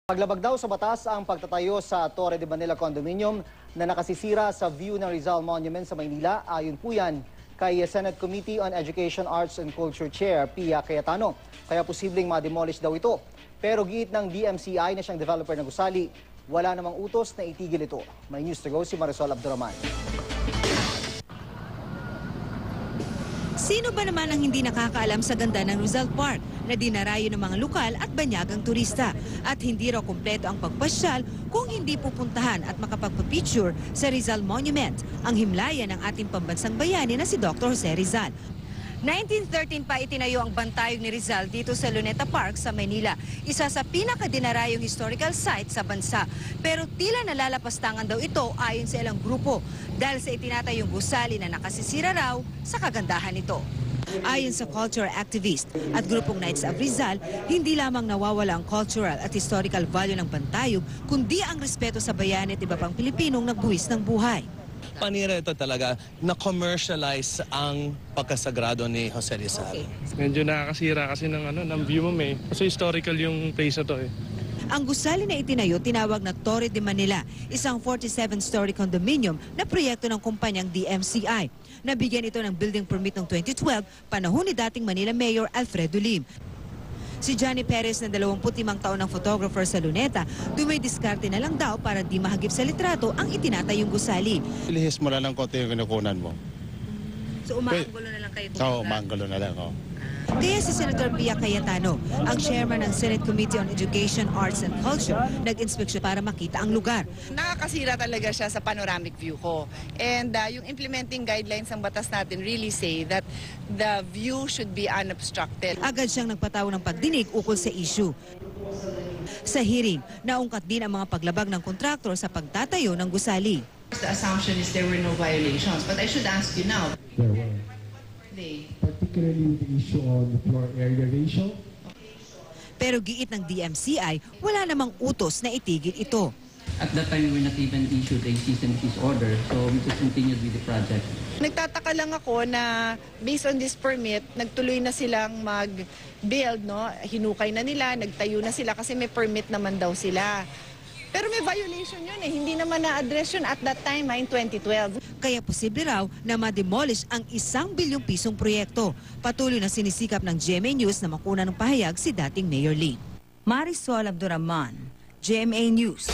Paglabag daw sa batas ang pagtatayo sa Torre de Manila Condominium na nakasisira sa view ng Rizal Monument sa Maynila. Ayon po yan kay Senate Committee on Education, Arts and Culture Chair Pia Cayetano. Kaya posibleng ma-demolish daw ito. Pero giit ng DMCI na siyang developer ng gusali, wala namang utos na itigil ito. May news to go si Marisol Abdurrahman. Sino ba naman ang hindi nakakaalam sa ganda ng Rizal Park na dinarayo ng mga lokal at banyagang turista? At hindi raw kumpleto ang pagpasyal kung hindi pupuntahan at makapagpapicture sa Rizal Monument, ang himlayan ng ating pambansang bayani na si Dr. Jose Rizal. 1913 pa itinayo ang bantayog ni Rizal dito sa Luneta Park sa Manila, isa sa pinakadinarayong historical site sa bansa. Pero tila nalalapastangan daw ito ayon sa ilang grupo dahil sa itinatayong gusali na nakasisira raw sa kagandahan nito. Ayon sa cultural activist at grupong Knights of Rizal, hindi lamang nawawala ang cultural at historical value ng bantayog, kundi ang respeto sa bayani at iba pang Pilipinong nagbuwis ng buhay. Panira ito talaga na commercialize ang pagkasagrado ni Jose Rizal. Medyo nakakasira kasi ng view mo Kasi historical yung place na to Ang gusali na itinayo tinawag na Torre de Manila, isang 47-story condominium na proyekto ng kumpanyang DMCI. Nabigyan ito ng building permit noong 2012, panahon ni dating Manila Mayor Alfredo Lim. Si Johnny Perez na 25 taon ng photographer sa Luneta, dumidiskarte na lang daw para di mahagip sa litrato ang itinatayong gusali. Lihis mo lang ng konti yung kinukunan mo. So umaanggulo na lang kayo? Oo, umaanggulo na lang. Oh. Kaya si Senator Pia Cayetano, ang chairman ng Senate Committee on Education, Arts and Culture, nag-inspeksyon para makita ang lugar. Nakakasira talaga siya sa panoramic view ko. And yung implementing guidelines ng batas natin really say that the view should be unobstructed. Agad siyang nagpataw ng pagdinig ukol sa issue. Sa hearing, naungkat din ang mga paglabag ng kontraktor sa pagtatayo ng gusali. The assumption is there were no violations, but I should ask you now. There were. Particularly the issue on the floor area ratio. Pero giit ng DMCI, wala namang utos na itigil ito. At that time, we were not even issued a cease and desist order, so we just continued with the project. Nagtataka lang ako na based on this permit, nagtuloy na silang mag-build, no? Hinukay na nila, nagtayo na sila kasi may permit naman daw sila. Pero may violation yun hindi naman na-address yun at that time in 2012. Kaya posible raw na ma-demolish ang 1 bilyong pisong proyekto. Patuloy na sinisikap ng GMA News na makuna ng pahayag si dating Mayor Lee. Marisol Abdurrahman, GMA News.